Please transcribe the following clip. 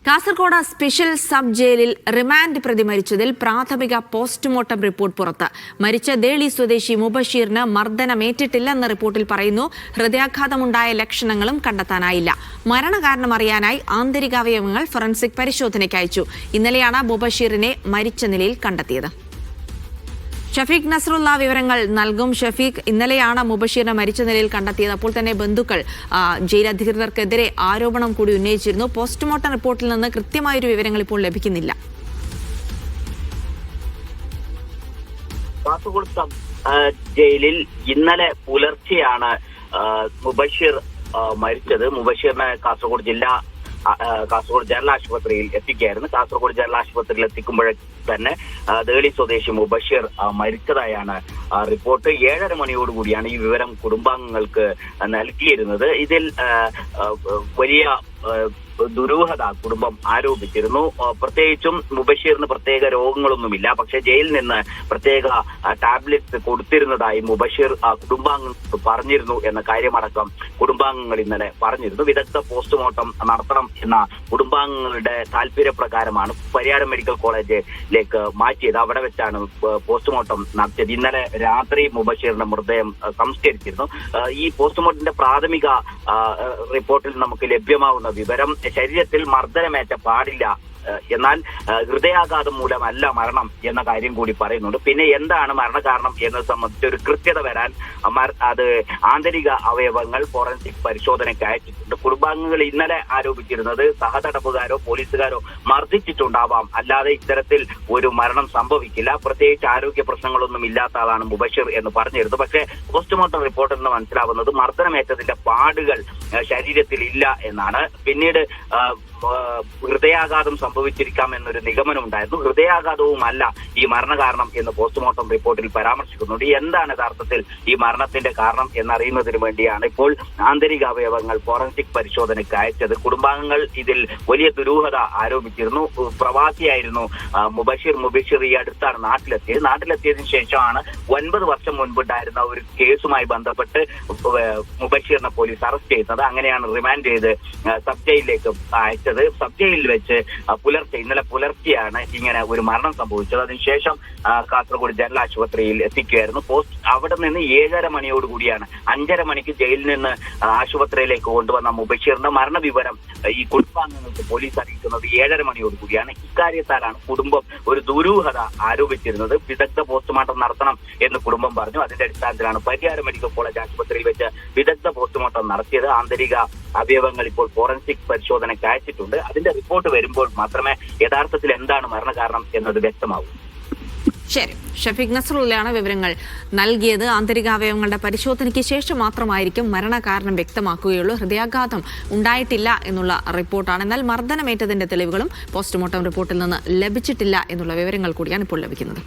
Kasaragod special sub ജയിലിൽ remand പ്രതി മരിച്ചതിൽ പ്രാഥമിക പോസ്റ്റ്മോർട്ടം റിപ്പോർട്ട് പുറത്ത്. മരിച്ച ദേളി സ്വദേശി മുബഷീറിന് മർദ്ദനമേറ്റിട്ടില്ലെന്ന റിപ്പോർട്ടിൽ പറയുന്നു. ഹൃദയാഘാതമുണ്ടായ ലക്ഷണങ്ങളും കണ്ടെത്താനായില്ല. മരണകാരണം അറിയാനായി ആന്തരികാവയവങ്ങൾ ഫോറൻസിക് പരിശോധനയ്ക്ക് അയച്ചു. ഇന്നലെയാണ് മുബഷീറിനെ മരിച്ച നിലയിൽ കണ്ടെത്തിയത്. ഷഫീഖ് നസ്രുള്ള വിവരങ്ങൾ നൽകും. ഷഫീഖ്, ഇന്നലെയാണ് മുബഷീറിനെ മരിച്ച നിലയിൽ കണ്ടെത്തിയത്. അപ്പോൾ തന്നെ ബന്ധുക്കൾ ജയിൽ അധികൃതർക്കെതിരെ ആരോപണം കൂടി ഉന്നയിച്ചിരുന്നു. പോസ്റ്റ്മോർട്ടം റിപ്പോർട്ടിൽ നിന്ന് കൃത്യമായൊരു വിവരങ്ങൾ ഇപ്പോൾ ലഭിക്കുന്നില്ല. കാസർഗോഡ് സബ് ജയിലിൽ ഇന്നലെ പുലർച്ചെയാണ് മുബഷീർ മരിച്ചത്. മുബഷീറിനെ കാസർഗോഡ് ജനറൽ ആശുപത്രിയിൽ എത്തിക്കുകയായിരുന്നു. കാസർഗോഡ് ജനറൽ ആശുപത്രിയിൽ എത്തിക്കുമ്പോഴേ തന്നെ ദേളി സ്വദേശി മുബഷീർ മരിച്ചതായാണ് റിപ്പോർട്ട്. 7:30 മണിയോടുകൂടിയാണ് ഈ വിവരം കുടുംബാംഗങ്ങൾക്ക് നൽകിയിരുന്നത്. ഇതിൽ വലിയ ദുരൂഹത കുടുംബം ആരോപിച്ചിരുന്നു. പ്രത്യേകിച്ചും മുബഷീറിന് പ്രത്യേക രോഗങ്ങളൊന്നുമില്ല, പക്ഷെ ജയിലിൽ നിന്ന് പ്രത്യേക ടാബ്ലറ്റ്സ് കൊടുത്തിരുന്നതായി മുബഷീർ കുടുംബാംഗങ്ങൾക്ക് പറഞ്ഞിരുന്നു എന്ന കാര്യമടക്കം കുടുംബാംഗങ്ങൾ ഇന്നലെ പറഞ്ഞിരുന്നു. വിദഗ്ധ പോസ്റ്റ്മോർട്ടം നടത്തണം എന്ന കുടുംബാംഗങ്ങളുടെ താല്പര്യപ്രകാരമാണ് പരിയാരം മെഡിക്കൽ കോളേജിലേക്ക് മാറ്റിയത്. അവിടെ വെച്ചാണ് പോസ്റ്റ്മോർട്ടം നടത്തിയത്. ഇന്നലെ രാത്രി മുബഷീറിന്റെ മൃതദേഹം സംസ്കരിച്ചിരുന്നു. ഈ പോസ്റ്റ്മോർട്ടത്തിന്റെ പ്രാഥമിക റിപ്പോർട്ടിൽ നമുക്ക് ലഭ്യമാവുന്ന വിവരം, ശരീരത്തിൽ മർദ്ദനമേറ്റ പാടില്ല, എന്നാൽ ഹൃദയാഘാതം മൂലമല്ല മരണം എന്ന കാര്യം കൂടി പറയുന്നുണ്ട്. പിന്നെ എന്താണ് മരണകാരണം എന്നത് സംബന്ധിച്ച് ഒരു കൃത്യത വരാൻ അത് ആന്തരിക അവയവങ്ങൾ ഫോറൻസിക് പരിശോധനയ്ക്ക് അയച്ചിട്ടുണ്ട്. കുടുംബാംഗങ്ങൾ ഇന്നലെ ആരോപിച്ചിരുന്നത് സഹതടവുകാരോ പോലീസുകാരോ മർദ്ദിച്ചിട്ടുണ്ടാവാം, അല്ലാതെ ഇത്തരത്തിൽ ഒരു മരണം സംഭവിക്കില്ല, പ്രത്യേകിച്ച് ആരോഗ്യ പ്രശ്നങ്ങളൊന്നും ഇല്ലാത്ത ആളാണ് മുബഷീർ എന്ന് പറഞ്ഞിരുന്നു. പക്ഷേ പോസ്റ്റ്മോർട്ടം റിപ്പോർട്ടിൽ നിന്ന് മനസ്സിലാവുന്നത് മർദ്ദനമേറ്റതിന്റെ പാടുകൾ ശരീരത്തിൽ ഇല്ല എന്നാണ്. പിന്നീട് ഹൃദയാഘാതം സംഭവിച്ചിരിക്കാം എന്നൊരു നിഗമനം ഉണ്ടായിരുന്നു. ഹൃദയാഘാതവുമല്ല ഈ മരണകാരണം എന്ന് പോസ്റ്റ്മോർട്ടം റിപ്പോർട്ടിൽ പരാമർശിക്കുന്നുണ്ട്. എന്താണ് യഥാർത്ഥത്തിൽ ഈ മരണത്തിന്റെ കാരണം എന്നറിയുന്നതിന് വേണ്ടിയാണ് ഇപ്പോൾ ആന്തരിക അവയവങ്ങൾ ഫോറൻസിക് പരിശോധനയ്ക്ക് അയച്ചത്. കുടുംബാംഗങ്ങൾ ഇതിൽ വലിയ ദുരൂഹത ആരോപിച്ചിരുന്നു. പ്രവാസിയായിരുന്നു മുബഷീർ ഈ അടുത്താണ് നാട്ടിലെത്തിയതിനു ശേഷമാണ് 9 വർഷം മുൻപുണ്ടായിരുന്ന ഒരു കേസുമായി ബന്ധപ്പെട്ട് മുബഷീറിനെ പോലീസ് അറസ്റ്റ് ചെയ്യുന്നത്. അങ്ങനെയാണ് റിമാൻഡ് ചെയ്ത് സബ് ജയിലിലേക്ക് അയച്ചത്. സബ് ജയിലിൽ വെച്ച് ഇന്നലെ പുലർച്ചെയാണ് ഇങ്ങനെ ഒരു മരണം സംഭവിച്ചത്. അതിനുശേഷം കാസർഗോഡ് ജനറൽ ആശുപത്രിയിൽ എത്തിക്കുകയായിരുന്നു. അവിടെ നിന്ന് 7:30 മണിയോടുകൂടിയാണ് 5:30 മണിക്ക് ജയിലിൽ നിന്ന് ആശുപത്രിയിലേക്ക് കൊണ്ടുവന്ന മുബഷീറിന്റെ മരണവിവരം ഈ കുടുംബാംഗങ്ങൾക്ക് പോലീസ് അറിയിക്കുന്നത് 7:30 മണിയോടുകൂടിയാണ്. ഇക്കാര്യത്താലാണ് കുടുംബം ഒരു ദുരൂഹത ആരോപിച്ചിരുന്നത്. വിദഗ്ധ പോസ്റ്റ്മോർട്ടം നടത്തണം എന്ന് കുടുംബം പറഞ്ഞു. അതിന്റെ അടിസ്ഥാനത്തിലാണ് പരിയാരം മെഡിക്കൽ കോളേജ് ആശുപത്രിയിൽ വെച്ച് വിദഗ്ധ പോസ്റ്റ്മോർട്ടം നടത്തിയത്. ആന്തരിക അവയവങ്ങൾ ഇപ്പോൾ ഫോറൻസിക് പരിശോധനയ്ക്ക് അയച്ചിട്ടുണ്ട്. അതിന്റെ റിപ്പോർട്ട് വരുമ്പോൾ മാത്രമേ യഥാർത്ഥത്തിൽ എന്താണ് മരണകാരണം എന്നത് വ്യക്തമാവൂ. ശരി, ഷഫീഖ് നസ്രുള്ളയാണ് വിവരങ്ങൾ നൽകിയത്. ആന്തരികാവയവങ്ങളുടെ പരിശോധനയ്ക്ക് ശേഷം മാത്രമായിരിക്കും മരണകാരണം വ്യക്തമാക്കുകയുള്ളൂ. ഹൃദയാഘാതം ഉണ്ടായിട്ടില്ല എന്നുള്ള റിപ്പോർട്ടാണ്. എന്നാൽ മർദ്ദനമേറ്റതിന്റെ തെളിവുകളും പോസ്റ്റ്മോർട്ടം റിപ്പോർട്ടിൽ നിന്ന് ലഭിച്ചിട്ടില്ല എന്നുള്ള വിവരങ്ങൾ കൂടിയാണ് ഇപ്പോൾ ലഭിക്കുന്നത്.